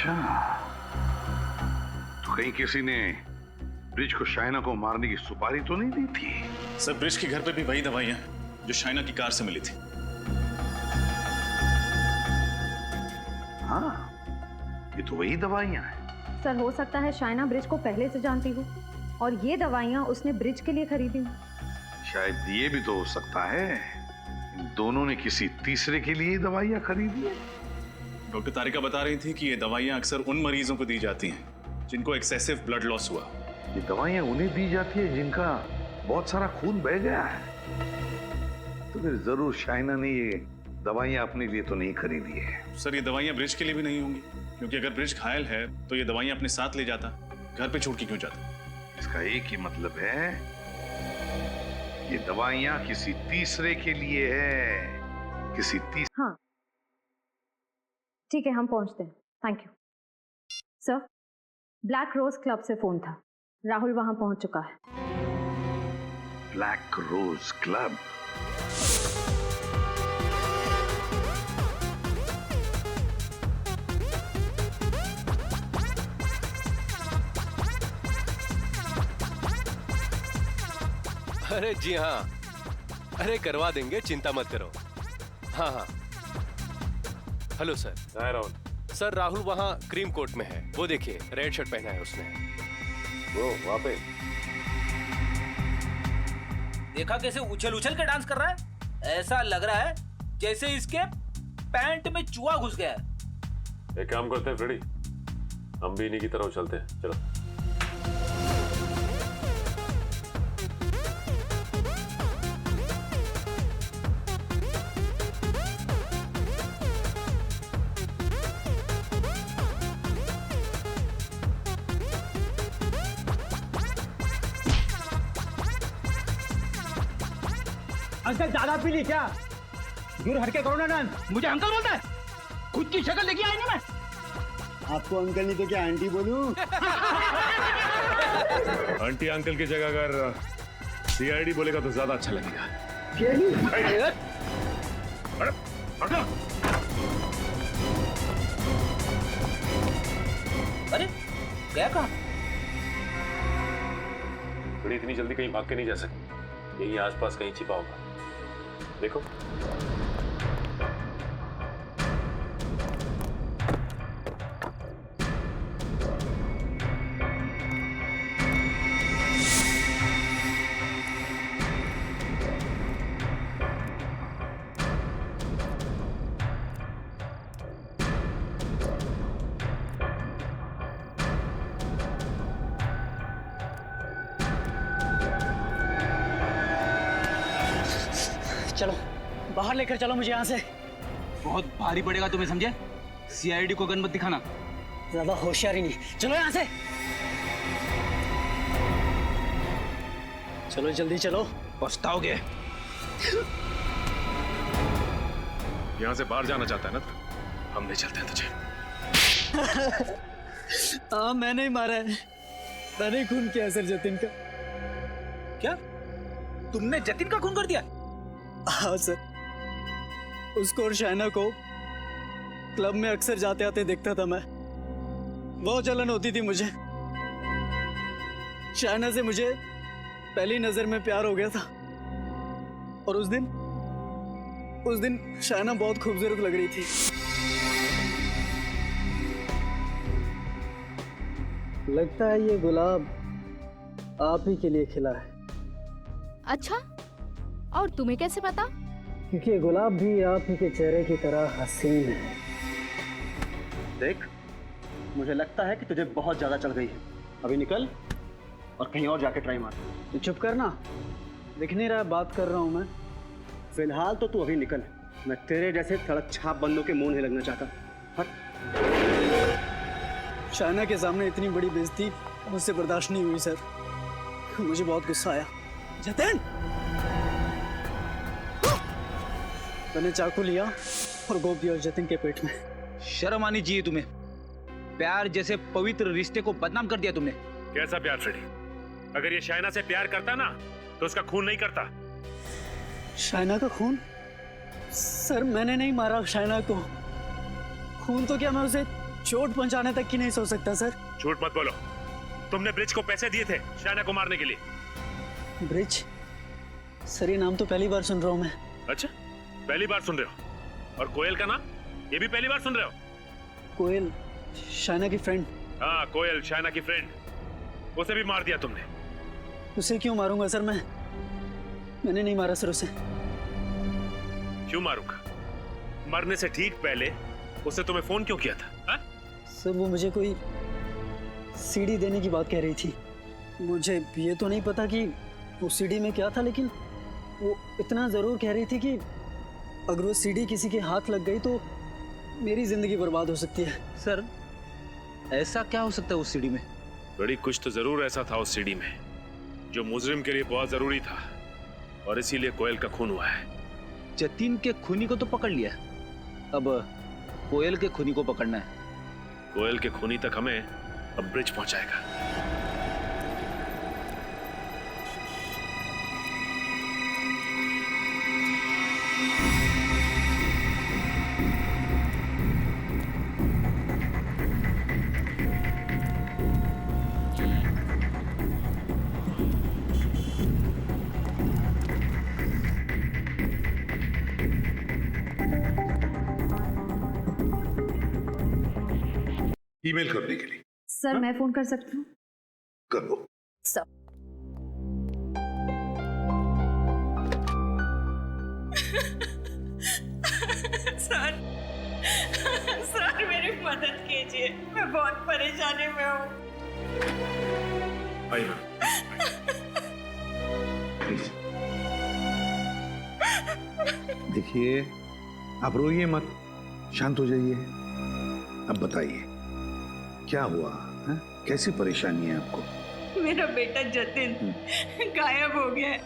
अच्छा, तो कहीं किसी ने ब्रिज को शाइना को मारने की सुपारी तो नहीं दी थी? सर, ब्रिज के घर पे भी वही दवाइयां जो शाइना की कार से मिली थी। हाँ, ये तो वही दवाइयां हैं। सर, हो सकता है शाइना ब्रिज को पहले से जानती हो और ये दवाइयां उसने ब्रिज के लिए खरीदी हो। शायद ये भी तो हो सकता है इन दोनों ने किसी तीसरे के लिए दवाइयां खरीदी है। डॉक्टर तारिका बता रही थी कि ये दवाइयां अक्सर उन मरीजों को दी जाती हैं जिनको एक्सेसिव ब्लड लॉस हुआ। ये दवाइयां उन्हें दी जाती है जिनका बहुत सारा खून बह गया है। तो फिर जरूर शाइना ने ये दवाइयां अपने लिए तो नहीं खरीदी है। सर, ये दवाइयां ब्रिज के लिए भी नहीं होंगी, क्योंकि अगर ब्रिज घायल है तो ये दवाइयां अपने साथ ले जाता, घर पे छोड़ के क्यों जाता? इसका एक ही मतलब है, ये दवाइयां किसी तीसरे के लिए है। किसी हाँ, ठीक है, हम पहुंचते हैं। Thank you sir. Black Rose Club से फोन था, राहुल वहां पहुंच चुका है। Black Rose Club? अरे जी हाँ, अरे करवा देंगे, चिंता मत करो। हाँ हाँ, hello sir. Rahul. Sir, Rahul वहाँ क्रीम कोट में है, वो देखिए रेड शर्ट पहना है उसने। वो वहाँ पे देखा कैसे उछल उछल के डांस कर रहा है? ऐसा लग रहा है जैसे इसके पैंट में चूहा घुस गया है। एक काम करते हैं फ्रेडी, हम भी इन्हीं की तरफ चलते हैं। चलो। अंकल ज्यादा पी ली क्या? दूर हटके करो ना डांस। मुझे अंकल बोलता है? खुद की शक्ल देखी आईने में? आपको अंकल नहीं तो क्या आंटी बोलूं? आंटी अंकल की जगह अगर सीआईडी बोलेगा तो ज्यादा अच्छा लगेगा। अरे गया कहाँ? फ्रेडी इतनी जल्दी कहीं भाग के नहीं जा सकती, यही आसपास कहीं छिपा होगा। देखो, चलो बाहर लेकर चलो मुझे यहाँ से। बहुत भारी पड़ेगा तुम्हें, समझे? सीआईडी को गन मत दिखाना। ज्यादा होशियारी नहीं, चलो यहाँ से। चलो जल्दी चलो, पछताओगे। यहाँ से बाहर जाना चाहता है ना तो हम ले चलते हैं तुझे। हाँ, मैंने ही मारा है, मैंने ही खून किया सर जतिन का। क्या तुमने जतिन का खून कर दिया? हाँ सर, उसको और शाइना को क्लब में अक्सर जाते आते देखता था मैं। बहुत जलन होती थी मुझे। शाइना से मुझे पहली नजर में प्यार हो गया था और उस दिन शाइना बहुत खूबसूरत लग रही थी। लगता है ये गुलाब आप ही के लिए खिला है। अच्छा, और तुम्हें कैसे पता? क्योंकि ये गुलाब भी आप ही के चेहरे की तरह हसीन है। देख, मुझे लगता है कि तुझे बहुत ज्यादा चढ़ गई है। अभी निकल और कहीं और जाके ट्राई मार। तू चुप करना, दिख नहीं रहा बात कर रहा हूं मैं। फिलहाल तो तू अभी निकल, मैं तेरे जैसे सड़क छाप बंदों के मुंह नहीं लगना चाहता। हट। शाइना के सामने इतनी बड़ी बेइज्जती मुझसे बर्दाश्त नहीं हुई सर। मुझे बहुत गुस्सा आया। जतिन, मैंने चाकू लिया और गोप दिया जतिन के पेट में। शर्म आनी चाहिए तुम्हें। प्यार जैसे पवित्र रिश्ते को बदनाम कर दिया तुमने। कैसा प्यार फ्रेडी? अगर ये शाइना से प्यार करता ना तो उसका खून नहीं करता। शाइना का खून? सर, मैंने नहीं मारा शाइना को। खून तो क्या मैं उसे चोट पहुंचाने तक की नहीं सोच सकता सर। झूठ मत बोलो, तुमने ब्रिज को पैसे दिए थे शायना को मारने के लिए। ब्रिज? सर ये नाम तो पहली बार सुन रहा हूँ मैं। अच्छा, पहली बार सुन रहे हो? और कोयल का नाम ये भी पहली बार सुन रहे हो? कोयल शायना की फ्रेंड। हाँ, कोयल शायना की फ्रेंड, उसे भी मार दिया तुमने। उसे क्यों मारूंगा सर? मैंने नहीं मारा सर उसे। क्यों मारूंगा? मरने से ठीक पहले उसने तुम्हें फोन क्यों किया था? हा? सर वो मुझे कोई सीडी देने की बात कह रही थी। मुझे ये तो नहीं पता कि वो सीडी में क्या था, लेकिन वो इतना जरूर कह रही थी कि अगर वो सीडी किसी के हाथ लग गई तो मेरी जिंदगी बर्बाद हो सकती है। सर ऐसा क्या हो सकता है उस सीडी में? बड़ी कुछ तो जरूर ऐसा था उस सीडी में जो मुजरिम के लिए बहुत जरूरी था, और इसीलिए कोयल का खून हुआ है। जतिन के खूनी को तो पकड़ लिया, अब कोयल के खूनी को पकड़ना है। कोयल के खूनी तक हमें अब ब्रिज पहुंचाएगा। ईमेल करने के लिए। सर मैं फोन कर सकती हूँ? कर लो। सर सर सर मेरी मदद कीजिए, मैं बहुत परेशानी में हूँ। आइए प्लीज। देखिए आप रोइए मत, शांत हो जाइए। अब बताइए क्या हुआ है? कैसी परेशानी है आपको? मेरा बेटा जतिन गायब हो गया है।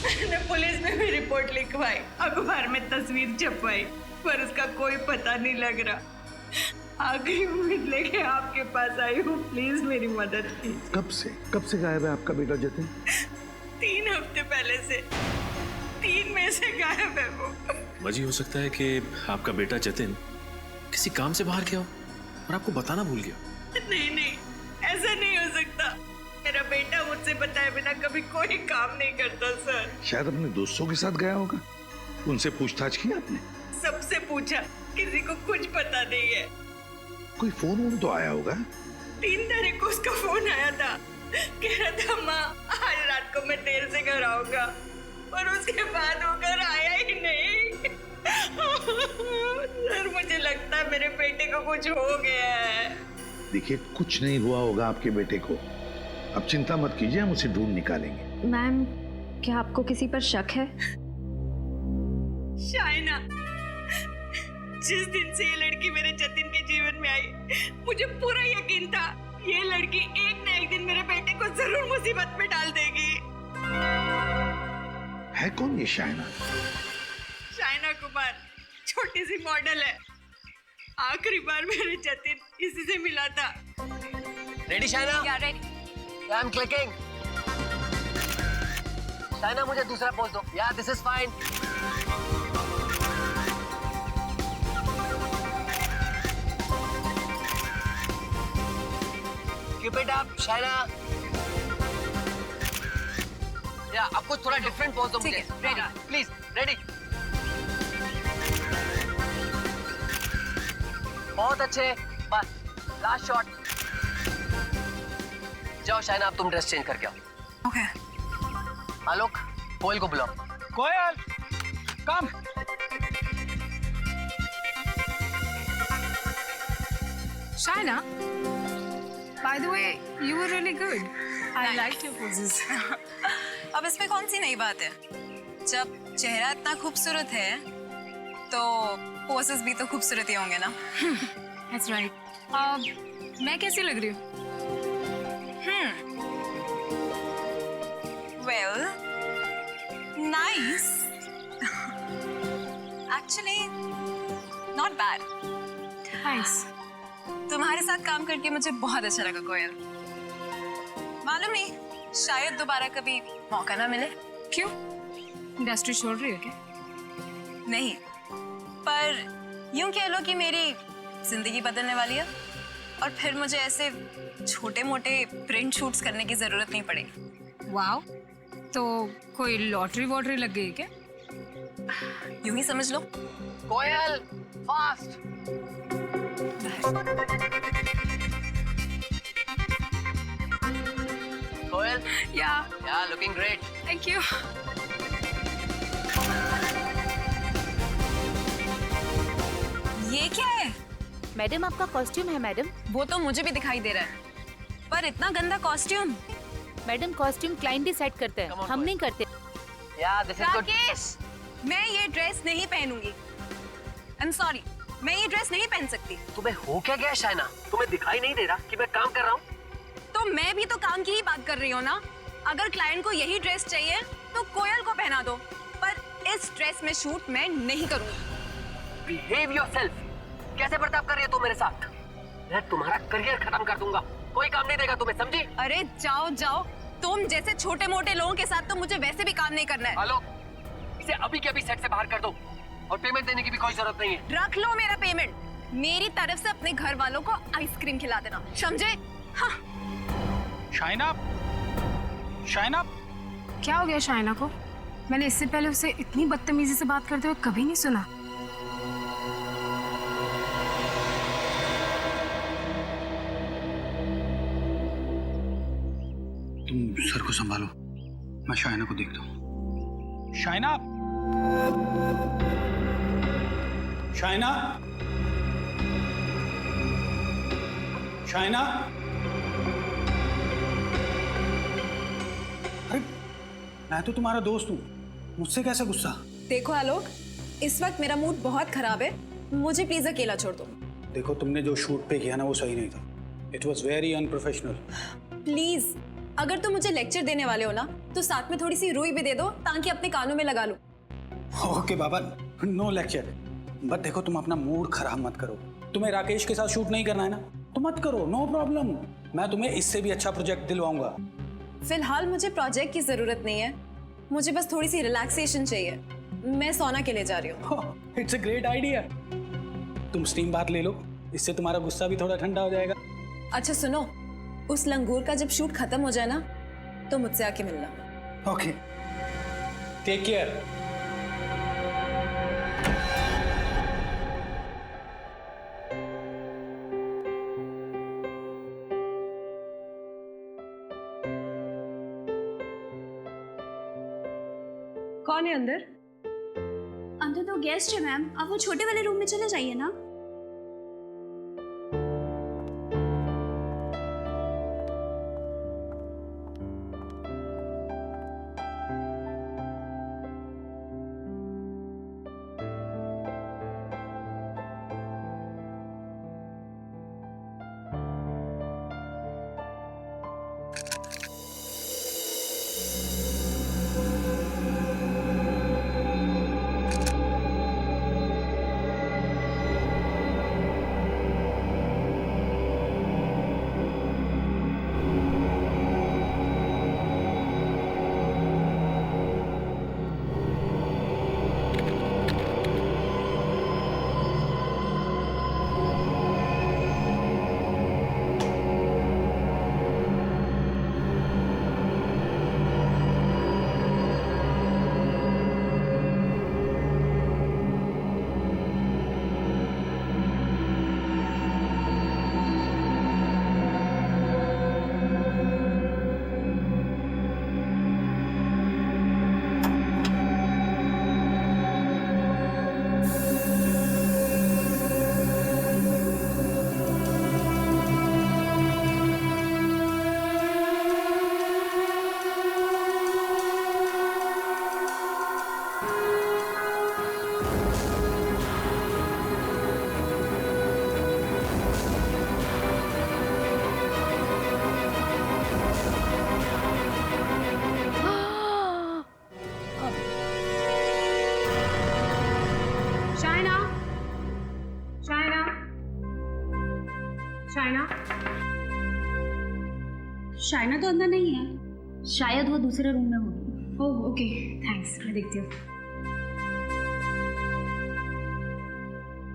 मैंने पुलिस में भी रिपोर्ट लिखवाई, अखबार में तस्वीर छपवाई, पर उसका कोई पता नहीं लग रहा। आखिरी उम्मीद लेके आपके पास आई हूँ, प्लीज मेरी मदद कीजिए। कब से गायब है आपका बेटा जतिन? 3 हफ्ते पहले से, 3 में से गायब है वो। मजी हो सकता है कि आपका बेटा जतिन किसी काम से बाहर गया हो और आपको बताना भूल गया। नहीं नहीं, ऐसा नहीं हो सकता। मेरा बेटा मुझसे बताए बिना कभी कोई काम नहीं करता सर। शायद अपने दोस्तों के साथ गया होगा, उनसे पूछताछ की आपने? सबसे पूछा, किसी को कुछ पता नहीं है। कोई फोन तो आया होगा? 3 तारीख को उसका फोन आया था, कह रहा था माँ आज रात को मैं देर से घर आऊंगा, और उसके बाद वो घर आया ही नहीं। सर मुझे लगता है मेरे बेटे को कुछ हो गया है। देखिए कुछ नहीं हुआ होगा आपके बेटे को, अब चिंता मत कीजिए, हम उसे ढूंढ निकालेंगे। मैम क्या आपको किसी पर शक है? शायना, जिस दिन से ये लड़की मेरे जतिन के जीवन में आई, मुझे पूरा यकीन था ये लड़की एक न एक दिन मेरे बेटे को जरूर मुसीबत में डाल देगी। है कौन ये शायना? शायना कुमार, छोटी सी मॉडल है। आखिरी बार मेरे जतिन इसी से मिला था। रेडी शायना? क्या ready? I am clicking. Shaina मुझे दूसरा पोज दो। या this is fine. Keep it up Shaina. या आपको थोड़ा डिफरेंट पोज दो मुझे। Ready please, ready. बहुत अच्छे, बस लास्ट शॉट। जाओ शायना, अब तुम ड्रेस चेंज करके आओ। ओके। आलोक, कोयल को बुलाओ। कोयल कम। Shaina, by the way, you were really good. I liked your poses. अब इसमें कौन सी नई बात है? जब चेहरा इतना खूबसूरत है तो पोसेस भी तो खूबसूरत ही होंगे ना। That's right. मैं कैसी लग रही हूँ? Well, nice. Actually, not bad. Nice. तुम्हारे साथ काम करके मुझे बहुत अच्छा लगा कोयल। मालूम नहीं, शायद दोबारा कभी मौका ना मिले। क्यों? इंडस्ट्री छोड़ रही हो क्या? नहीं, पर यूं कह लो कि मेरी जिंदगी बदलने वाली है और फिर मुझे ऐसे छोटे मोटे प्रिंट शूट्स करने की जरूरत नहीं पड़ेगी। वाओ, तो कोई लॉटरी वॉटरी लग गई क्या? यूं ही समझ लो। कोयल, फास्ट। कोयल, या लुकिंग ग्रेट। Thank you. ये क्या है? मैडम आपका कॉस्ट्यूम है मैडम। वो तो मुझे भी दिखाई दे रहा है, पर इतना गंदा costume. Madam costume client decide करते हैं, हम नहीं करते। राकेश, मैं ये ड्रेस नहीं पहनूंगी। आई एम सॉरी, मैं ये ड्रेस नहीं पहन सकती। तुम्हें हो क्या गया शाइना? तुम्हें दिखाई नहीं दे रहा कि मैं काम कर रहा हूँ? तो मैं भी तो काम की ही बात कर रही हूँ ना। अगर क्लाइंट को यही ड्रेस चाहिए तो कोयल को पहना दो, पर इस ड्रेस में शूट मैं नहीं करूंगी। Behave yourself. कैसे बर्ताव कर रही हो तुम मेरे साथ? मैं तुम्हारा करियर खत्म कर दूंगा। कोई काम नहीं देगा तुम्हें, समझी? अरे जाओ जाओ, तुम जैसे छोटे मोटे लोगों के साथ तो मुझे वैसे भी काम नहीं करना है। हेलो, इसे अभी के अभी सेट से बाहर कर दो और पेमेंट देने की भी कोई जरूरत नहीं है। रख लो मेरा पेमेंट। मेरी तरफ से अपने घर वालों को आइसक्रीम खिला देना, समझे? हाँ। शाइना, शाइना, क्या हो गया शाइना को? मैंने इससे पहले उसे इतनी बदतमीजी से बात करते हुए कभी नहीं सुना। तुम सर को संभालो, मैं शाइना को देखता हूँ। शाइना, शाइना, शाइना। अरे मैं तो तुम्हारा दोस्त हूँ, मुझसे कैसे गुस्सा? देखो आलोक, इस वक्त मेरा मूड बहुत खराब है, मुझे प्लीज अकेला छोड़ दो। देखो, तुमने जो शूट पे किया ना वो सही नहीं था। It was very unprofessional. Please, अगर तुम मुझे लेक्चर देने वाले हो ना तो साथ में थोड़ी सी रुई भी दे दो ताकि अपने कानों में लगा लूं। ओके बाबा, नो लेक्चर। बट देखो, तुम अपना मूड खराब मत करो। तुम्हें राकेश के साथ शूट नहीं करना है ना, तो मत करो, नो प्रॉब्लम। मैं तुम्हें इससे भी अच्छा प्रोजेक्ट दिलवाऊंगा। फिलहाल मुझे प्रोजेक्ट की जरूरत नहीं है, मुझे बस थोड़ी सी रिलैक्सेशन चाहिए। मैं सोना के लिए जा रही हूँ। It's a great idea. तुम स्टीम बात ले लो, इससे तुम्हारा गुस्सा भी थोड़ा ठंडा हो जाएगा। अच्छा सुनो, उस लंगूर का जब शूट खत्म हो जाए ना तो मुझसे आके मिलना। Okay, take care. कौन है अंदर? अंदर तो गेस्ट है मैम, आप वो छोटे वाले रूम में चले जाइए ना। शाइना तो अंदर नहीं है, शायद वो दूसरे रूम में होगी। ओह ओके, थैंक्स, मैं देखती हूँ।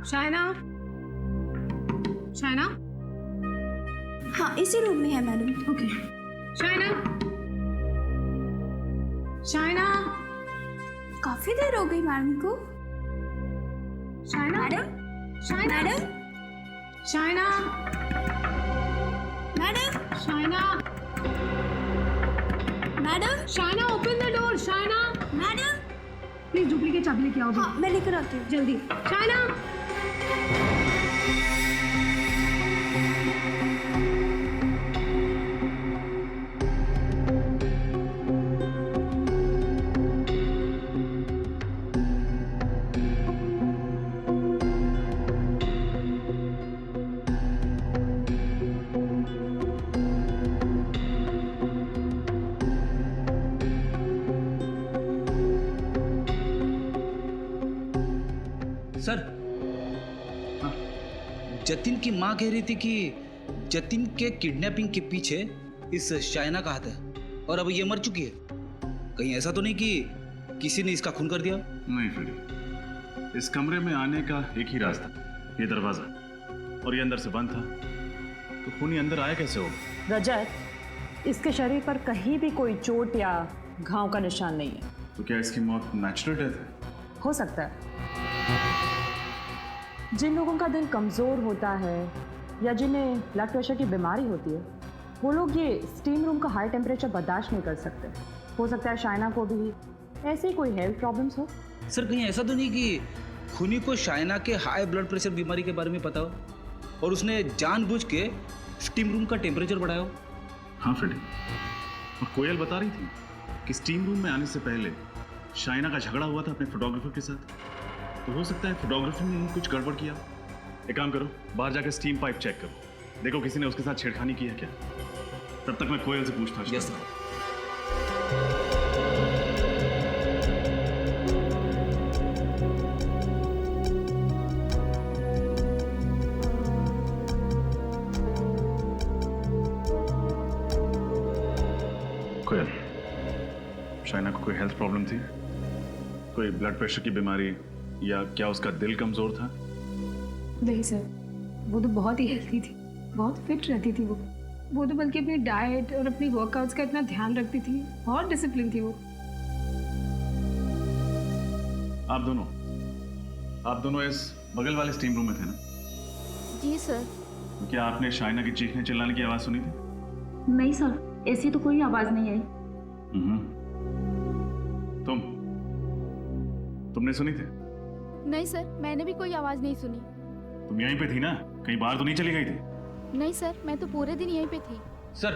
शाइना, शाइना? हाँ, इसी रूम में है मैडम। ओके। शाइना? शाइना? काफी देर हो गई मैडम को। Shaina? Madam? Shaina? Madam? Shaina? Madam? Shaina? Madam? Shaina, open the door. Shaina? Madam? Please duplicate चाबी लेके आओ। हाँ, मैं लेकर आती हूँ। जल्दी। शाइना? सर, जतिन की माँ कह रही थी कि जतिन के किडनैपिंग के पीछे इस शाइना का हाथ है और अब ये मर चुकी है। कहीं ऐसा तो नहीं कि किसी ने इसका खून कर दिया? नहीं फ्रेडी, इस कमरे में आने का एक ही रास्ता, ये दरवाजा, और ये अंदर से बंद था, तो खूनी अंदर आया कैसे होगा? रजत, इसके शरीर पर कहीं भी कोई चोट या घाव का निशान नहीं है। तो क्या इसकी मौत नेचुरल डेथ है? हो सकता है। जिन लोगों का दिल कमज़ोर होता है या जिन्हें ब्लड प्रेशर की बीमारी होती है, वो लोग ये स्टीम रूम का हाई टेम्परेचर बर्दाश्त नहीं कर सकते। हो सकता है शाइना को भी ऐसे ही कोई हेल्थ प्रॉब्लम्स हो। सर, कहीं ऐसा तो नहीं कि खूनी को शाइना के हाई ब्लड प्रेशर बीमारी के बारे में पता हो और उसने जानबूझ के स्टीम रूम का टेम्परेचर बढ़ाया हो? हाँ फ्रेडी, और कोयल बता रही थी कि स्टीम रूम में आने से पहले शाइना का झगड़ा हुआ था अपने फोटोग्राफर के साथ, तो हो सकता है फोटोग्राफर ने कुछ गड़बड़ किया। एक काम करो, बाहर जाकर स्टीम पाइप चेक करो, देखो किसी ने उसके साथ छेड़खानी की है क्या। तब तक मैं कोयल से पूछताछ करूं। कोयल, शाइना को कोई हेल्थ प्रॉब्लम थी? कोई ब्लड प्रेशर की बीमारी, या क्या उसका दिल कमजोर था? नहीं सर, वो तो बहुत ही हेल्थी थी, बहुत फिट रहती थी वो तो बल्कि अपनी डाइट और अपनी वर्कआउट्स का इतना ध्यान रखती थी, बहुत डिसिप्लिन थी वो। आप दोनों इस बगल वाले स्टीम रूम में थे ना? जी सर। तो क्या आपने शाइना की चीखने चिल्लाने की आवाज सुनी थी? नहीं सर, ऐसी तो कोई आवाज नहीं आई। तुमने सुनी थी? नहीं सर, मैंने भी कोई आवाज नहीं सुनी। तुम यहीं पे थी ना, कहीं बाहर तो नहीं चली गई थी? नहीं सर, मैं तो पूरे दिन यहीं पे थी। सर,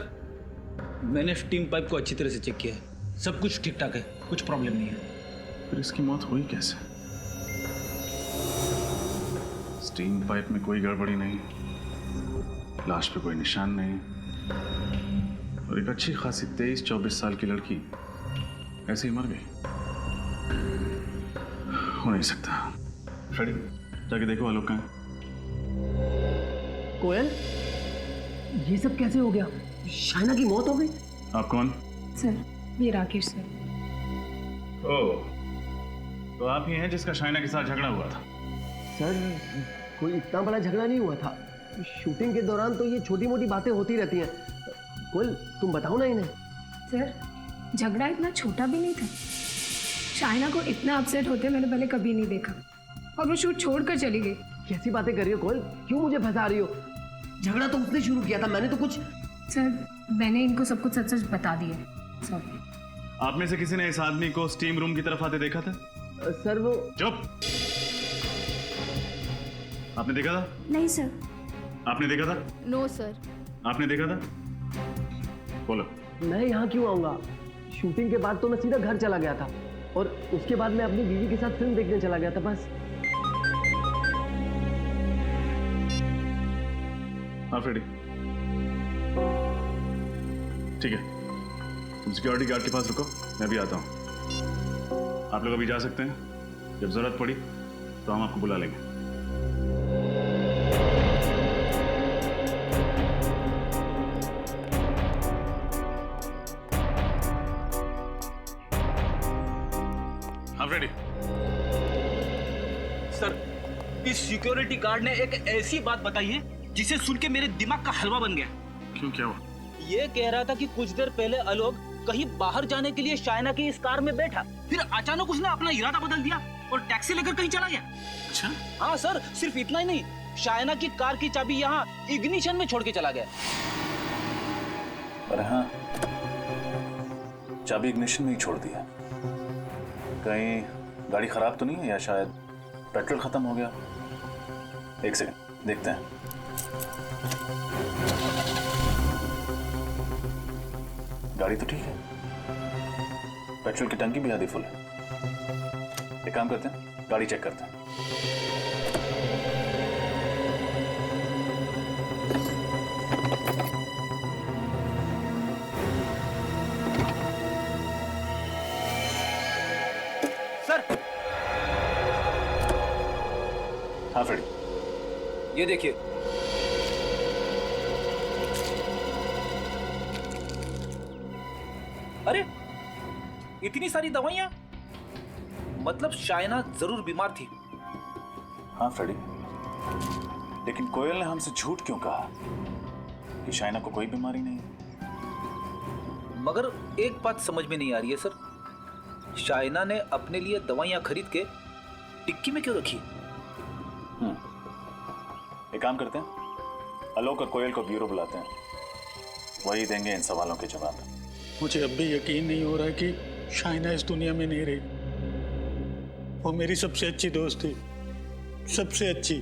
मैंने स्टीम पाइप को अच्छी तरह से चेक किया है, सब कुछ ठीक ठाक है, कुछ प्रॉब्लम नहीं है। फिर इसकी मौत हुई कैसे? स्टीम पाइप में कोई गड़बड़ी नहीं, लाश पे कोई निशान नहीं, और एक अच्छी खासी 23-24 साल की लड़की ऐसे ही मर गई। हो नहीं सकता। फ्रेडी, जाके देखो आलोक कहाँ है। कोयल, ये सब कैसे हो गया? शाइना की मौत हो गई? आप कौन? सर, ये राकेश सर। ओह, तो आप ही हैं जिसका शाइना के साथ झगड़ा हुआ था? सर, कोई इतना बड़ा झगड़ा नहीं हुआ था। शूटिंग के दौरान तो ये छोटी मोटी बातें होती रहती हैं। कोयल, तुम बताओ ना इन्हें। सर, झगड़ा इतना छोटा भी नहीं था। शाइना को इतना अपसेट होते मैंने पहले कभी नहीं देखा, और वो शूट छोड़कर चली गई। कैसी बातें कर रही हो कोयल? क्यों मुझे फंसा रही हो? झगड़ा तो उसने शुरू किया था, मैंने तो कुछ। सर, मैंने इनको सब कुछ सच सच बता दिया। सॉरी। आप में से किसी ने इस आदमी को स्टीम रूम की तरफ आते देखा था? सर, वो। चुप! आपने देखा था? नहीं सर। आपने देखा था? No sir. आपने देखा था? बोलो। मैं यहाँ क्यों आऊंगा? शूटिंग के बाद तो मैं सीधा घर चला गया था, और उसके बाद मैं अपनी बीवी के साथ फिल्म देखने चला गया था, बस। हाँ फ्रेडी, ठीक है, तुम सिक्योरिटी गार्ड के पास रुको, मैं भी आता हूं। आप लोग अभी जा सकते हैं, जब जरूरत पड़ी तो हम आपको बुला लेंगे। हाँ फ्रेडी। सर, इस सिक्योरिटी गार्ड ने एक ऐसी बात बताई है जिसे सुन के मेरे दिमाग का हलवा बन गया। क्यों, क्या हुआ? ये कह रहा था कि कुछ देर पहले आलोक कहीं बाहर जाने के लिए शाइना की इस कार में बैठा, फिर अचानक उसने अपना इरादा बदल दिया और टैक्सी लेकर कहीं चला गया। अच्छा? हाँ सर, सिर्फ इतना ही नहीं, शाइना की कार की चाबी यहाँ इग्निशन में छोड़ के चला गया। अरे हाँ, चाबी इग्निशन में ही छोड़ दिया। कहीं गाड़ी खराब तो नहीं है, या शायद पेट्रोल खत्म हो गया। एक सेकंड, देखते हैं। गाड़ी तो ठीक है, पेट्रोल की टंकी भी आधी फुल है। एक काम करते हैं, गाड़ी चेक करते हैं। सर, हाँ फ्रेडी, ये देखिए। अरे, इतनी सारी दवाइयां, मतलब शाइना जरूर बीमार थी। हाँ फ्रेडी, लेकिन कोयल ने हमसे झूठ क्यों कहा कि शाइना को कोई बीमारी नहीं है? मगर एक बात समझ में नहीं आ रही है सर, शाइना ने अपने लिए दवाइयां खरीद के टिक्की में क्यों रखी? एक काम करते हैं, आलोक और कोयल को ब्यूरो बुलाते हैं, वही देंगे इन सवालों के जवाब। मुझे अब भी यकीन नहीं हो रहा है कि शाइना इस दुनिया में नहीं रही। वो मेरी सबसे अच्छी दोस्त थी, सबसे अच्छी।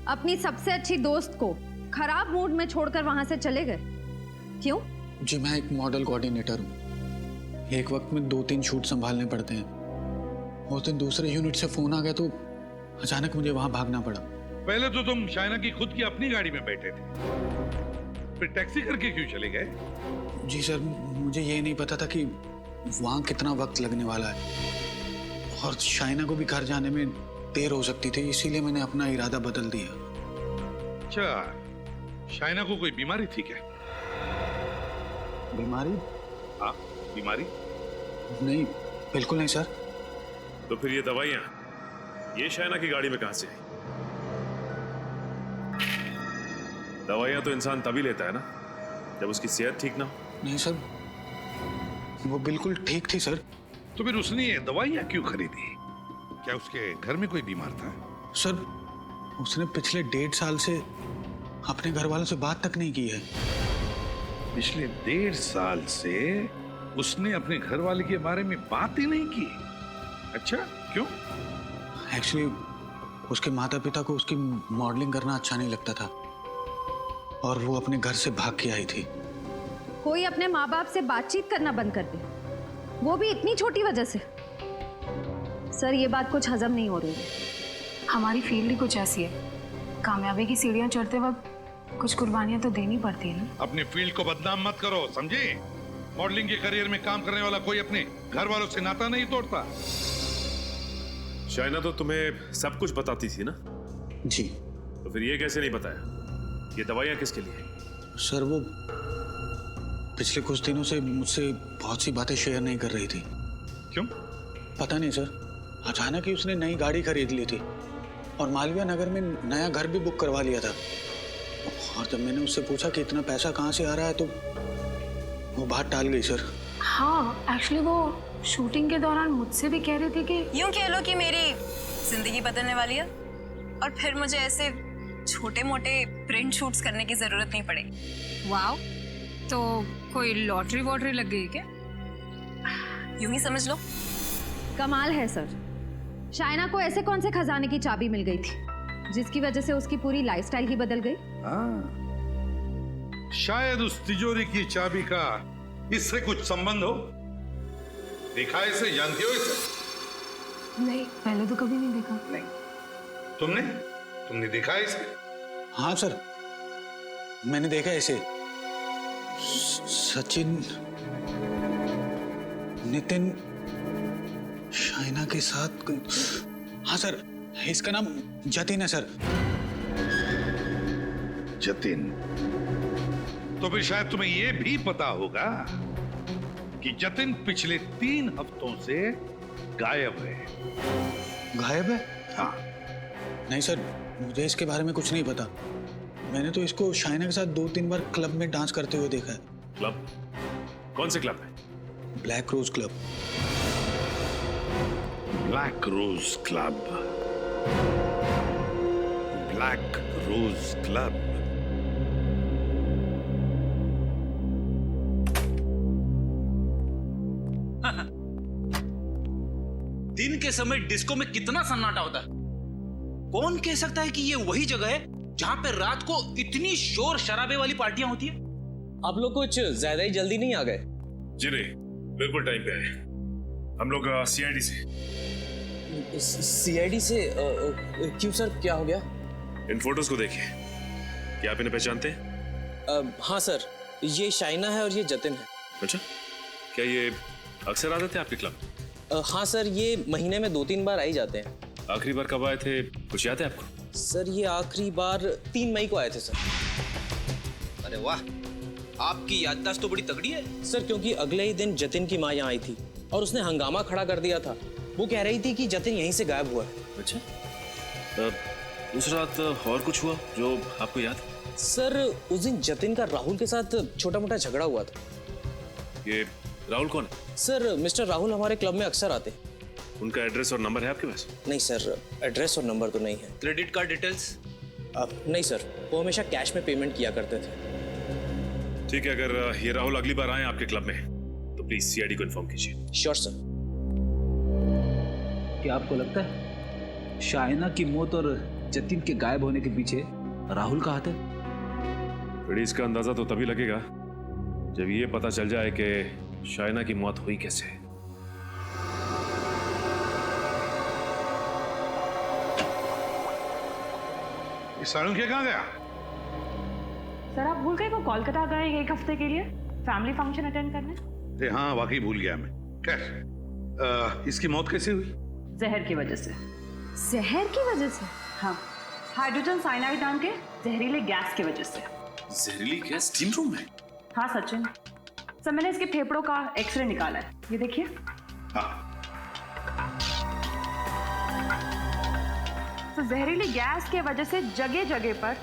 अपनी सबसे अच्छी दोस्त को खराब मूड में छोड़कर वहां से चले गए, क्यों? जी, मैं एक मॉडल कोऑर्डिनेटर हूँ, एक वक्त में 2-3 शूट संभालने पड़ते हैं। उस दिन दूसरे यूनिट से फोन आ गया तो अचानक मुझे वहां भागना पड़ा। पहले तो तुम शाइना की खुद की अपनी गाड़ी में बैठे थे, फिर टैक्सी करके क्यों चले गए? जी सर, मुझे ये नहीं पता था कि वहाँ कितना वक्त लगने वाला है और शाइना को भी घर जाने में देर हो सकती थी, इसीलिए मैंने अपना इरादा बदल दिया। अच्छा, शाइना को कोई बीमारी थी क्या? बीमारी? हाँ, बीमारी? नहीं, बिल्कुल नहीं सर। तो फिर ये दवाइयां ये शाइना की गाड़ी में कहां से आई? दवाइयां तो इंसान तभी लेता है ना जब उसकी सेहत ठीक ना हो। नहीं सर, वो बिल्कुल ठीक थी सर। तो फिर उसने ये दवाइयां क्यों खरीदी? क्या उसके घर में कोई बीमार था? सर, उसने पिछले 1.5 साल से अपने घर वालों से बात तक नहीं की है। पिछले 1.5 साल से उसने अपने घर वाले के बारे में बात ही नहीं की? अच्छा, क्यों? एक्चुअली उसके माता पिता को उसकी मॉडलिंग करना अच्छा नहीं लगता था और वो अपने घर से भाग के आई थी। कोई अपने माँ बाप से बातचीत करना बंद कर दे, वो भी इतनी छोटी वजह से? सर, ये बात कुछ हजम नहीं हो रही है। हमारी फील्ड ही कुछ ऐसी है, कामयाबी की सीढ़ियां चढ़ते वक्त कुछ कुर्बानियां तो देनी पड़ती है ना। अपनी फील्ड को बदनाम मत करो, समझे? मॉडलिंग के करियर में काम करने वाला कोई अपने घर वालों से नाता नहीं तोड़ता। शाइना तो तुम्हें सब कुछ बताती थी ना? जी। तो फिर ये कैसे नहीं बताया ये दवाइयां किसके लिए? सर, वो पिछले कुछ दिनों से मुझसे बहुत सी बातें शेयर नहीं कर रही थी। क्यों? पता नहीं सर, अचानक ही उसने नई गाड़ी खरीद ली थी और मालवीय नगर में नया घर भी बुक करवा लिया था। और जब मैंने उससे पूछा कि इतना पैसा कहाँ से आ रहा है तो वो बात टाल गई सर। हाँ, एक्चुअली वो शूटिंग के दौरान मुझसे भी कह रहे थे कि यूं कह लो कि मेरी जिंदगी बदलने वाली है और फिर मुझे ऐसे छोटे मोटे प्रिंट शूट्स करने की जरूरत नहीं पड़ेगी। वाओ, तो कोई लॉटरी वॉटरी लग गई क्या? यूं ही समझ लो। कमाल है सर, शाइना को ऐसे कौन से खजाने की चाबी मिल गई थी जिसकी वजह से उसकी पूरी लाइफस्टाइल ही बदल गई? शायद उस तिजोरी की चाबी का इससे कुछ संबंध हो। देखा है इसे? जानती हो इसे? नहीं, पहले तो कभी नहीं देखा। नहीं। तुमने देखा है इसे? हाँ सर, मैंने देखा इसे। सचिन, नितिन, शाइना के साथ। हाँ सर, इसका नाम जतिन है सर। जतिन? तो फिर शायद तुम्हें यह भी पता होगा कि जतिन पिछले 3 हफ्तों से गायब है। गायब है? हाँ। नहीं सर, मुझे इसके बारे में कुछ नहीं पता। मैंने तो इसको शाइना के साथ 2-3 बार क्लब में डांस करते हुए देखा है। क्लब? कौन से क्लब में? Black Rose Club. Black Rose Club. Black Rose Club. दिन के समय डिस्को में कितना सन्नाटा होता है। कौन कह सकता है कि ये वही जगह है जहां पे रात को इतनी शोर शराबे वाली पार्टियां होती है? आप लोग कुछ ज्यादा ही जल्दी नहीं आ गए? जी नहीं, बिल्कुल टाइम पे आए। हम लोग सीआईडी से। सीआईडी से? क्यों सर, क्या हो गया? इन फोटोज को देखिए, क्या आप इन्हें पहचानते हैं? हाँ सर, ये शाइना है और ये जतिन है। अच्छा, क्या ये अक्सर आते थे आपके क्लब? हाँ सर, ये महीने में 2-3 बार आ ही जाते हैं। आखिरी बार कब आए थे, कुछ याद है आपको? सर ये आखिरी बार 3 मई को आए थे सर। अरे वाह, आपकी याददाश्त तो बड़ी तगड़ी है। सर क्योंकि अगले ही दिन जतिन की माँ यहाँ आई थी और उसने हंगामा खड़ा कर दिया था। वो कह रही थी कि जतिन यहीं से गायब हुआ है। अच्छा, उस रात और कुछ हुआ जो आपको याद? सर उस दिन जतिन का राहुल के साथ छोटा मोटा झगड़ा हुआ था। ये राहुल कौन है? सर मिस्टर राहुल हमारे क्लब में अक्सर आते। उनका एड्रेस और नंबर है आपके पास? नहीं सर, एड्रेस और नंबर तो नहीं है। Credit card details? नहीं सर, वो हमेशा कैश में पेमेंट किया करते थे। ठीक है, अगर ये राहुल अगली बार आए आपके क्लब में तो प्लीज सीआईडी को इन्फॉर्म कीजिए। Sure sir. क्या आपको लगता है शाइना की मौत और जतिन के गायब होने के पीछे राहुल का हाथ है? थोड़ी इसका अंदाजा तो तभी लगेगा जब ये पता चल जाए कि शाइना की मौत हुई कैसे। ये सालुंखे कहाँ गया? सर आप भूल गए वो कोलकाता गए 1 हफ्ते के लिए फैमिली फंक्शन अटेंड करने। अरे हाँ, वाकई भूल गया मैं। खैर, इसकी मौत कैसे हुई? जहर की वजह से। जहर की वजह से? हाँ, हाइड्रोजन साइनाइड नाम के जहरीले गैस की वजह से। जहरीली गैस स्टीम रूम में? हाँ सचिन, सर मैंने इसके फेफड़ों का एक्सरे निकाला है, ये देखिए। तो जहरीली गैस के वजह से जगह जगह पर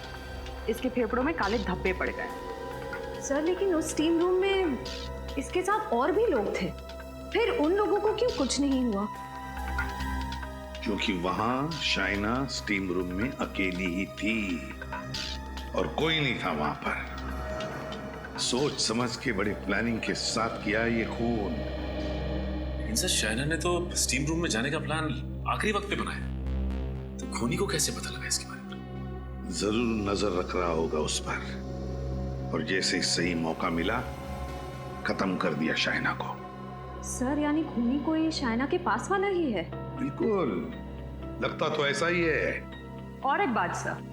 इसके फेफड़ों में काले धब्बे पड़ गए। सर लेकिन उस स्टीम रूम में इसके साथ और भी लोग थे, फिर उन लोगों को क्यों कुछ नहीं हुआ? क्योंकि वहां शाइना स्टीम रूम में अकेली ही थी और कोई नहीं था वहां पर। सोच समझ के बड़े प्लानिंग के साथ किया ये खून। इनसे शाइना ने तो स्टीम रूम में जाने का प्लान आखिरी वक्त पे बनाया, तो खूनी को कैसे पता लगा इसके बारे में? जरूर नजर रख रहा होगा उस पर, और जैसे सही मौका मिला खत्म कर दिया शाइना को। सर यानी खूनी कोई शाइना के पास वाला ही है? बिल्कुल, लगता तो ऐसा ही है। और एक बात सर,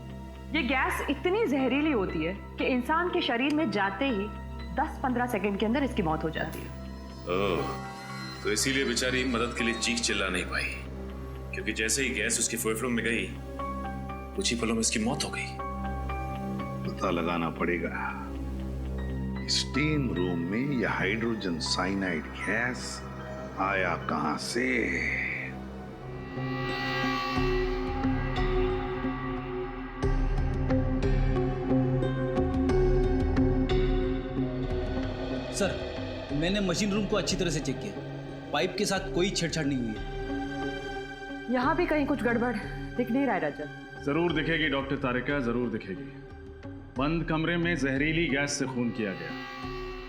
ये गैस इतनी जहरीली होती है कि इंसान के शरीर में जाते ही 10-15 सेकंड के अंदर इसकी मौत हो जाती है। ओह, तो इसीलिए बेचारी मदद के लिए चीख चिल्ला नहीं पाई, क्योंकि जैसे ही गैस उसके फेफड़ों में गई कुछ ही पलों में इसकी मौत हो गई। पता लगाना पड़ेगा स्टीम रूम में यह हाइड्रोजन साइनाइड गैस आया कहां से। सर मैंने मशीन रूम को अच्छी तरह से चेक किया, पाइप के साथ कोई छेड़छाड़ नहीं हुई है। यहाँ भी कहीं कुछ गड़बड़ दिख नहीं रहा है रजत। जरूर दिखेगी डॉक्टर तारिका, जरूर दिखेगी। बंद कमरे में जहरीली गैस से खून किया गया,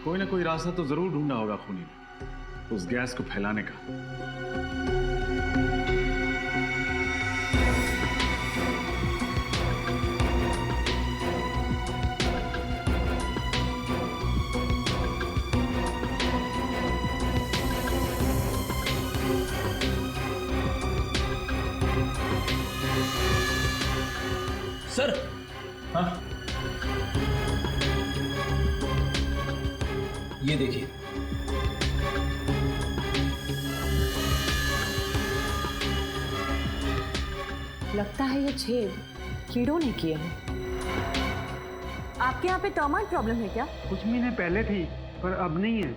कोई ना कोई रास्ता तो जरूर ढूंढा होगा खूनी ने उस गैस को फैलाने का। सर हाँ, ये देखिए। लगता है ये छेद कीड़ों ने किए हैं। आपके यहाँ पे टर्माइट प्रॉब्लम है क्या? कुछ महीने पहले थी पर अब नहीं है।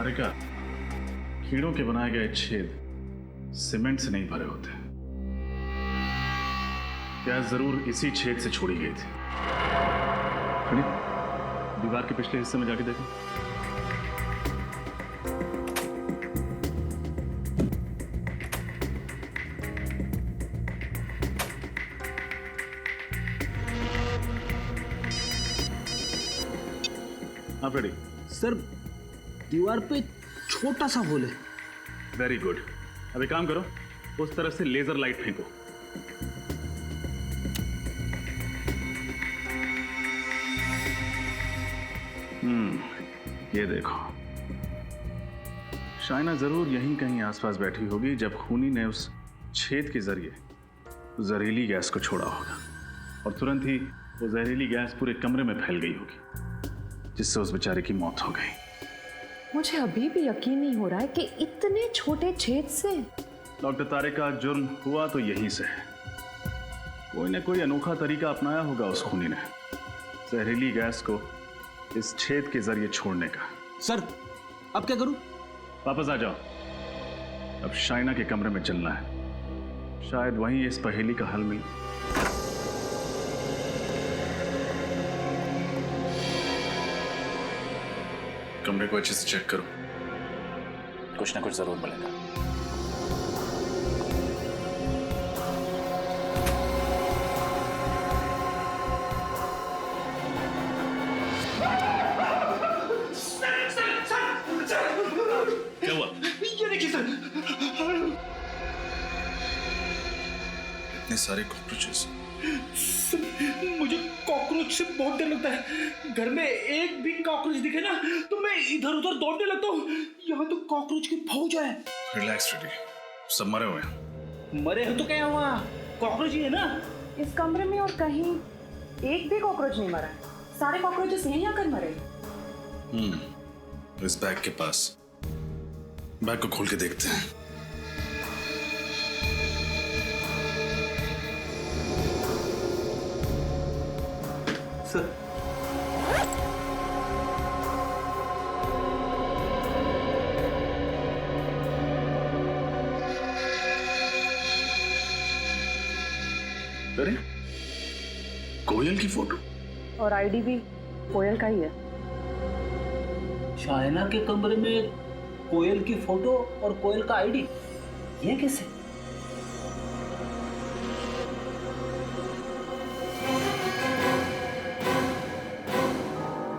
तारिका, कीड़ों के बनाए गए छेद सीमेंट से नहीं भरे होते। गैस जरूर इसी छेद से छोड़ी गई थी। दीवार के पिछले हिस्से में जाके देखो। हाँ फ्रेडी। सर, दीवार पे छोटा सा होल है। Very good. अब एक काम करो, उस तरफ से लेजर लाइट फेंको। ये देखो, शाइना जरूर यहीं कहीं आसपास बैठी होगी जब खूनी ने उस छेद के जरिए जहरीली गैस को छोड़ा होगा, और तुरंत ही वो जहरीली गैस पूरे कमरे में फैल गई होगी, जिससे उस बेचारे की मौत हो गई। मुझे अभी भी यकीन नहीं हो रहा है कि इतने छोटे छेद से। डॉक्टर तारिका, जुर्म हुआ तो यहीं से है। कोई न कोई अनोखा तरीका अपनाया होगा उस खूनी ने जहरीली गैस को इस छेद के जरिए छोड़ने का। सर, अब क्या करूं? वापस आ जाओ। अब शाइना के कमरे में चलना है, शायद वहीं इस पहेली का हल मिले। कमरे को अच्छे से चेक करो, कुछ ना कुछ जरूर मिलेगा। क्या हुआ? ये देखिए सर, इतने सारे कॉकरोचेस। मुझे कॉकरोच से बहुत डर लगता है। घर में एक भी कॉकरोच दिखे ना तो मैं इधर उधर दौड़ने लगता हूँ। यहाँ तो कॉकरोच की फौज है। रिलैक्स फ्रेडी, सब मरे हुए हैं। मरे हो तो क्या हुआ, कॉकरोच ही है ना। इस कमरे में और कहीं एक भी कॉकरोच नहीं मरा है। सारे कॉकरोचेस यहीं आकर मरे। इस बैग के पास, बैग को खोल के देखते हैं। सर, अरे, कोयल की फोटो और आईडी भी कोयल का ही है। शाइना के कमरे में कोयल की फोटो और कोयल का आईडी, ये कैसे?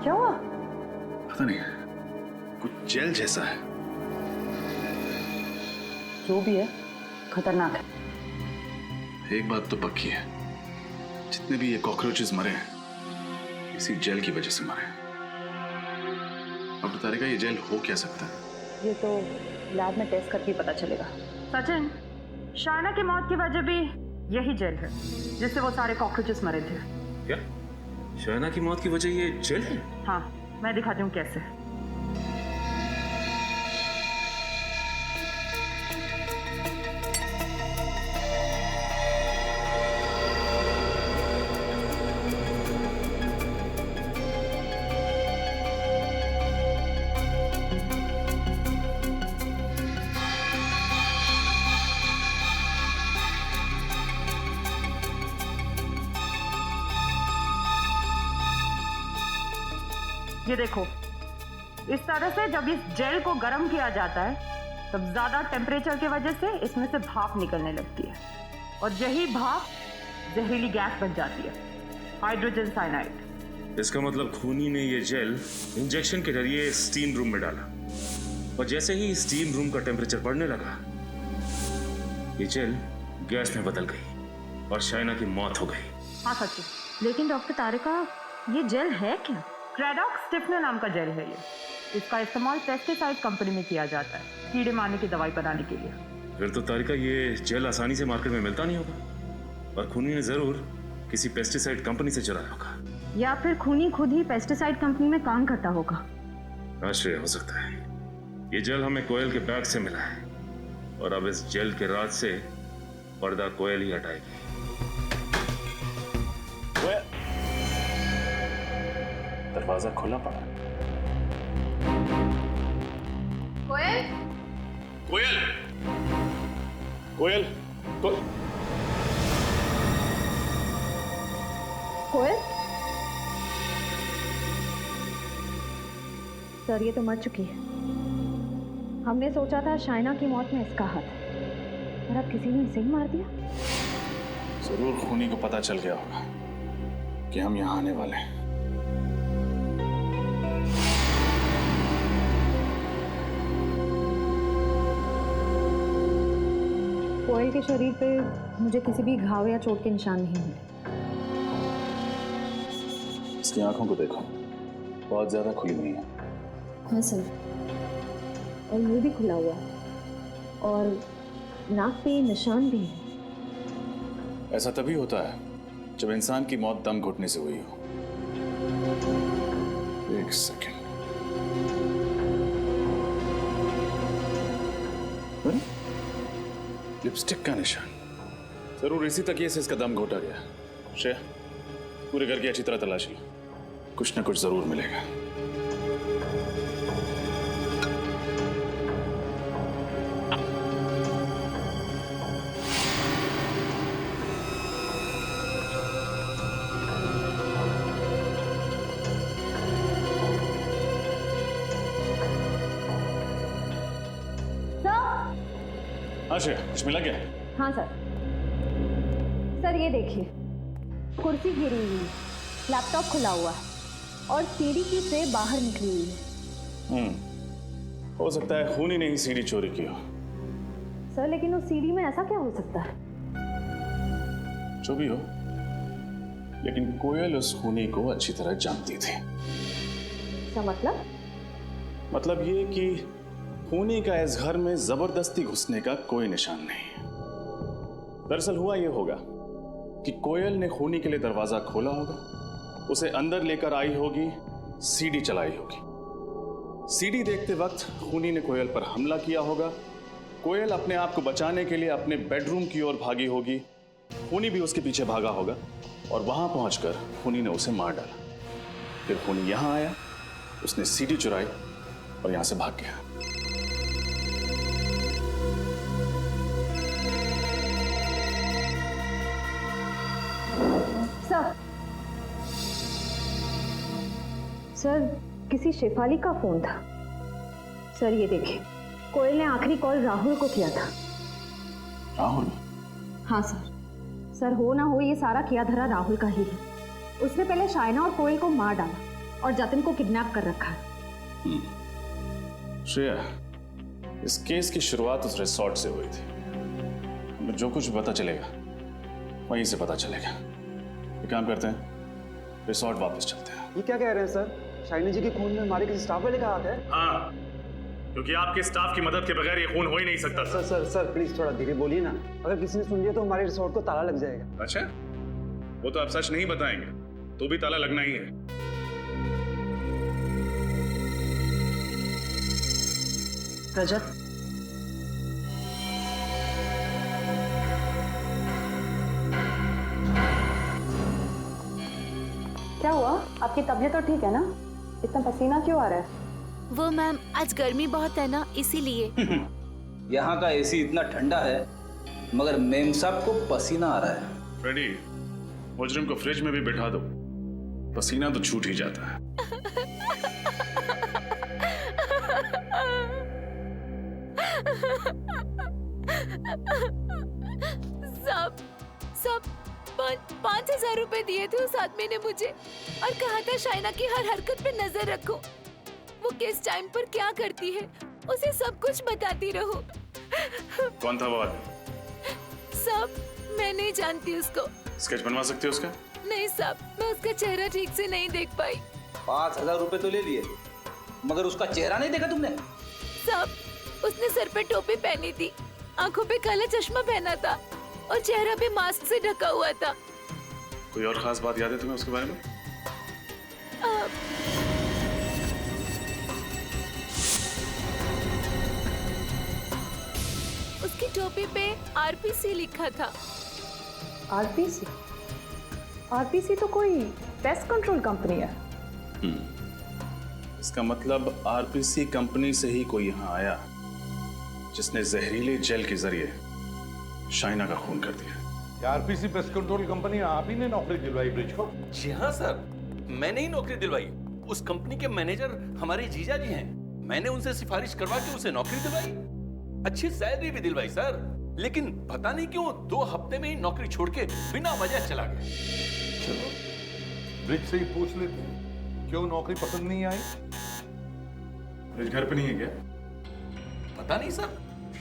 क्या हुआ? पता नहीं, कुछ जेल जैसा है। जो भी है खतरनाक है। एक बात तो पक्की है, जितने भी ये कॉकरोचेस मरे हैं इसी जेल की वजह से मरे हैं। अब तारिका, ये जेल हो क्या सकता है? ये तो लैब में टेस्ट करके पता चलेगा। सचिन, शाइना की मौत की वजह भी यही जेल है जिससे वो सारे कॉकरोचेस मरे थे। क्या शाइना की मौत की वजह ये जेल है? हाँ, मैं दिखाती हूँ कैसे। ये देखो, इस तरह से जब इस जेल को गर्म किया जाता है तब ज्यादा टेम्परेचर की वजह से इसमें से भाप निकलने लगती है, और यही भाप जहरीली गैस बन जाती है, हाइड्रोजन साइनाइड। इसका मतलब खूनी ने ये जेल इंजेक्शन के जरिए स्टीम रूम में डाला, और जैसे ही स्टीम रूम का टेम्परेचर बढ़ने लगा ये जेल गैस में बदल गई और शाइना की मौत हो गई। हाँ सच्ची, लेकिन डॉक्टर तारिका, ये जेल है क्या? क्रेडॉक्स स्टिफनर नाम का जेल है ये। इसका इस्तेमाल पेस्टिसाइड कंपनी में किया जाता है, कीड़े मारने की दवाई बनाने के लिए। फिर तो तारिका ये जेल आसानी से मार्केट में मिलता नहीं होगा, और खूनी ने जरूर किसी पेस्टिसाइड कंपनी से चुराया होगा, या फिर खूनी खुद ही पेस्टिसाइड कंपनी में काम करता होगा। आश्चर्य हो सकता है। ये जेल हमें कोयल के बैग से मिला है, और अब इस जेल के राज से पर्दा कोयल ही हटाएगी। दरवाजा खुला पड़ा। कोयल कोयल कोयल कोयल सर ये तो मर चुकी है। हमने सोचा था शाइना की मौत में इसका हाथ है, और अब किसी ने इसे ही मार दिया। जरूर खूनी को पता चल गया होगा कि हम यहाँ आने वाले हैं। कोयल के शरीर पे मुझे किसी भी घाव या चोट के निशान नहीं मिले। इसकी आंखों को देखो, बहुत ज्यादा खुली नहीं है। हाँ सर, और मुंह भी खुला हुआ है और नाक पे निशान भी है। ऐसा तभी होता है जब इंसान की मौत दम घुटने से हुई हो। एक सेकंड। लिपस्टिक का निशान, जरूर इसी तकिए से इसका दम घोटा गया। श्रेया, पूरे घर की अच्छी तरह तलाशी लो, कुछ न कुछ जरूर मिलेगा। हाँ श्रेया, कुछ मिला क्या? हाँ सर। सर ये देखिए, कुर्सी गिरी हुई है, लैपटॉप खुला हुआ है और सीढ़ी की ट्रे बाहर निकली हुई है। हो सकता है खूनी ने ही सीढ़ी चोरी की हो। सर लेकिन उस सीढ़ी में ऐसा क्या हो सकता है? जो भी हो, लेकिन कोयल उस खूनी को अच्छी तरह जानती थी। क्या मतलब? मतलब ये कि खूनी का इस घर में जबरदस्ती घुसने का कोई निशान नहीं। दरअसल हुआ यह होगा कि कोयल ने खूनी के लिए दरवाजा खोला होगा, उसे अंदर लेकर आई होगी, सीढ़ी चलाई होगी। सीढ़ी देखते वक्त खूनी ने कोयल पर हमला किया होगा। कोयल अपने आप को बचाने के लिए अपने बेडरूम की ओर भागी होगी, खूनी भी उसके पीछे भागा होगा और वहां पहुंचकर खूनी ने उसे मार डाला। फिर खूनी यहां आया, उसने सीढ़ी चुराई और यहां से भाग गया। सर किसी शेफाली का फोन था। सर ये देखिए, कोयल ने आखिरी कॉल राहुल को किया था। राहुल? हाँ सर। सर हो ना हो ये सारा किया धरा राहुल का ही है। उसने पहले शाइना और कोयल को मार डाला और जतिन को किडनैप कर रखा है। श्रेया, इस केस की शुरुआत उस रिसोर्ट से हुई थी। हमें जो कुछ पता चलेगा वहीं से पता चलेगा। एक काम करते हैं, रिसोर्ट वापस चलते हैं। ये क्या कह रहे हैं सर? शाइनी जी के खून में हमारे किसी स्टाफ वाले का हाथ है? हाँ, क्योंकि आपके स्टाफ की मदद के बगैर ये खून हो ही नहीं सकता। सर प्लीज थोड़ा धीरे बोलिए ना। अगर किसी ने सुन लिया तो हमारे रिसोर्ट को ताला लग जाएगा। अच्छा, वो तो आप सच नहीं बताएंगे तो भी ताला लगना ही है। रजत, क्या हुआ? आपकी तबीयत तो ठीक है ना? इतना पसीना क्यों आ रहा है? वो मैम, आज गर्मी बहुत है ना, इसीलिए। यहाँ का एसी इतना ठंडा है मगर मेम साहब को पसीना आ रहा है। फ्रेडी, मुजरिम को फ्रिज में भी बिठा दो, पसीना तो छूट ही जाता है। सब 5,000 रुपए दिए थे उस आदमी ने मुझे और कहा था शाइना की हर हरकत पे नजर रखो, वो किस टाइम पर क्या करती है उसे सब कुछ बताती रहो। कौन था वो आदमी? सब मैं नहीं जानती उसको। स्केच बनवा सकते हो उसका? नहीं साहब, मैं उसका चेहरा ठीक से नहीं देख पाई। 5,000 रुपए तो ले लिए मगर उसका चेहरा नहीं देखा तुमने? साहब, उसने सर पे टोपी पहनी थी, आंखों पे काला चश्मा पहना था और चेहरा भी मास्क से ढका हुआ था। कोई और खास बात याद है तुम्हें उसके बारे में? उसकी टोपी पे आरपीसी लिखा था। आरपीसी? आरपीसी तो कोई पेस्ट कंट्रोल कंपनी है। इसका मतलब आरपीसी कंपनी से ही कोई यहाँ आया जिसने जहरीले जेल के जरिए शाइना का खून कर दिया। आरपीसी पेस्ट कंट्रोल कंपनी आप ही ने नौकरी दिलवाई ब्रिज को? जी हाँ सर, मैंने ही नौकरी दिलवाई। उस कंपनी के मैनेजर हमारे जीजा जी हैं। मैंने उनसे सिफारिश करवा के उसे नौकरी दिलवाई, अच्छी सैलरी भी दिलवाई सर। लेकिन पता नहीं क्यों 2 हफ्ते में ही नौकरी छोड़ के बिना वजह चला गया। चलो ब्रिज से ही पूछ लेते हैं, क्यों नौकरी पसंद नहीं आई? ब्रिज घर पे नहीं है क्या? पता नहीं सर,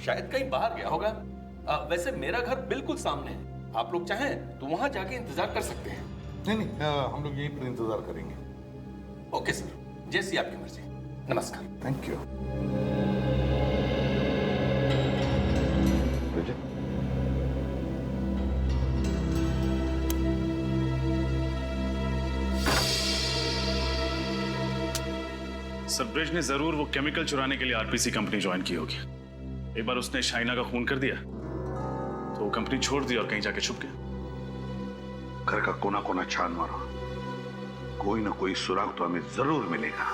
शायद कहीं बाहर गया होगा। वैसे मेरा घर बिल्कुल सामने है, आप लोग चाहें तो वहां जाके इंतजार कर सकते हैं। नहीं, हम लोग यहीं पर इंतजार करेंगे। ओके सर, जैसी आपकी मर्जी। नमस्कार। Thank you. सर ब्रिज ने जरूर वो केमिकल चुराने के लिए आरपीसी कंपनी ज्वाइन की होगी। एक बार उसने शाइना का खून कर दिया तो वो कंपनी छोड़ दी और कहीं जाके छुप गया। घर का कोना कोना छान मारो, कोई ना कोई सुराग तो हमें जरूर मिलेगा।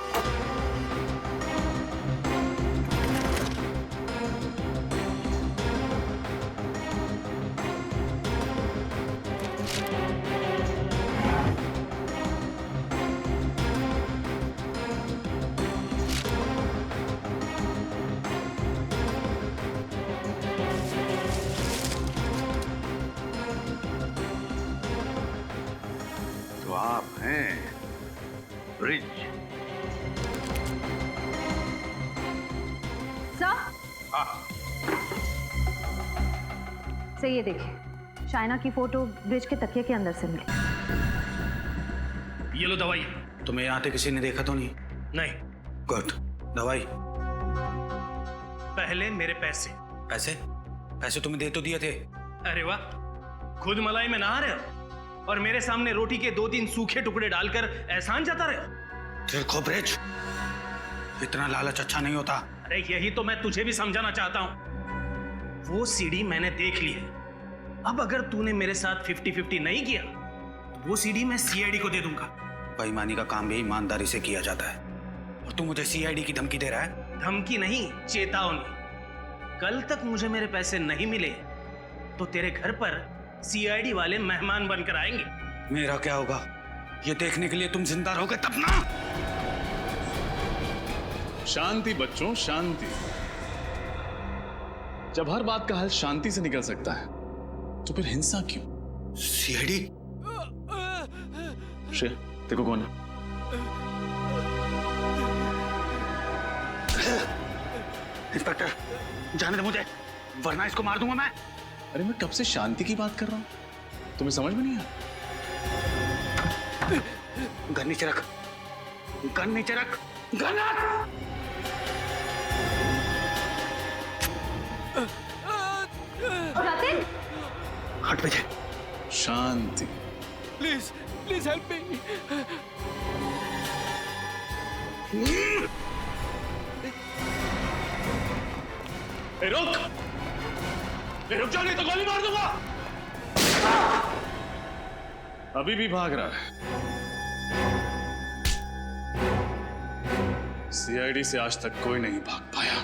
तो आप हैं ब्रिज? सर हाँ। सर ये देखिए, शाइना की फोटो ब्रिज के तकिए के अंदर से मिली। ये लो दवाई। तुम्हें यहाँ आते किसी ने देखा तो नहीं? नहीं। गुड। दवाई। पहले मेरे पैसे। पैसे? पैसे तुम्हें दे तो दिए थे। अरे वाह, खुद मलाई में नहा रहे हो और मेरे सामने रोटी के 2-3 सूखे टुकड़े डालकर एहसान जता रहे हो। देखो ब्रिज, इतना लालच अच्छा नहीं होता। अरे यही तो मैं तुझे भी समझाना चाहता हूं। वो सीडी मैंने देख ली है। अब अगर तूने मेरे साथ 50-50 नहीं किया तो वो सीडी मैं सीआईडी को दे दूंगा। बेईमानी का काम भी ईमानदारी से किया जाता है और तू मुझे सीआईडी की धमकी दे रहा है? धमकी नहीं, चेतावनी। कल तक मुझे मेरे पैसे नहीं मिले तो तेरे घर पर सीआईडी वाले मेहमान बनकर आएंगे। मेरा क्या होगा ये देखने के लिए तुम जिंदा रहोगे तब ना। शांति बच्चों, शांति। जब हर बात का हल शांति से निकल सकता है तो फिर हिंसा क्यों? सीआईडी? श्रेय, देखो कौन है? इंस्पेक्टर, जाने दे मुझे, वरना इसको मार दूंगा मैं। अरे मैं कब से शांति की बात कर रहा हूं, तुम्हें समझ में नहीं आया? गन नीचे रख, गन नीचे रख, गन रख। हट पीछे। शांति। Please please help me. रुक, रुक जाओ नहीं तो गोली मार दूंगा। अभी भी भाग रहा है। सीआईडी से आज तक कोई नहीं भाग पाया।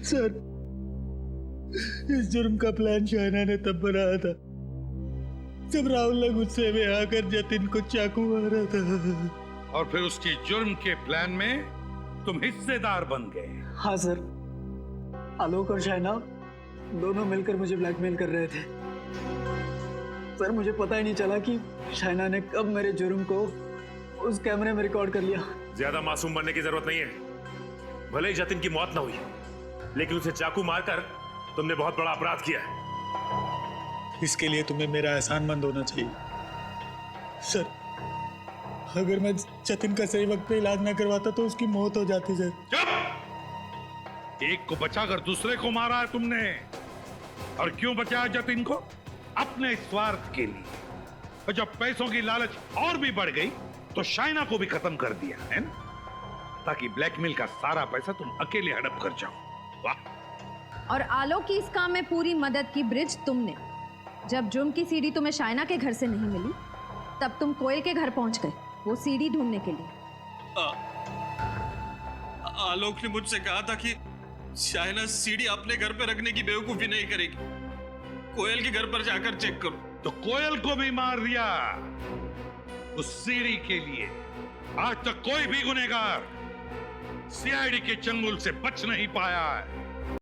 सर, इस जुर्म का प्लान शाइना ने तब बनाया था जब राहुल ने गुस्से में आकर जतिन को चाकू मारा था। और फिर उसकी जुर्म के प्लान में तुम हिस्सेदार बन गए। हाँ सर, आलोक और शाइना दोनों मिलकर मुझे ब्लैकमेल कर रहे थे। सर मुझे पता ही नहीं चला कि शाइना ने कब मेरे जुर्म को उस कैमरे में रिकॉर्ड कर लिया। ज्यादा मासूम बनने की जरूरत नहीं है। भले ही जतिन की मौत ना हुई, लेकिन उसे चाकू मारकर तुमने बहुत बड़ा अपराध किया है। इसके लिए तुम्हें मेरा एहसानमंद होना चाहिए। सर, अगर मैं जतिन का सही वक्त पे इलाज ना करवाता तो उसकी मौत हो जाती सर। चुप! एक को बचाकर दूसरे को मारा है तुमने। और क्यों बचाया जतिन को? अपने स्वार्थ के लिए। और जब पैसों की लालच और भी बढ़ गई तो शाइना को भी खत्म कर दिया है ना, ताकि ब्लैकमेल का सारा पैसा तुम अकेले हड़प कर जाओ। वाह! और आलोक की इस काम में पूरी मदद की ब्रिज तुमने। जब जुर्म की सीडी तुम्हें शाइना के घर से नहीं मिली तब तुम कोयल के घर पहुंच गए वो सीडी ढूंढने के लिए। आलोक ने मुझसे कहा था कि शायना सीडी अपने घर पे रखने की बेवकूफी नहीं करेगी। कोयल के घर पर जाकर चेक करो। तो कोयल को भी मार दिया उस सीडी के लिए। आज तक कोई भी गुनहगार सीआईडी के चंगुल से बच नहीं पाया है।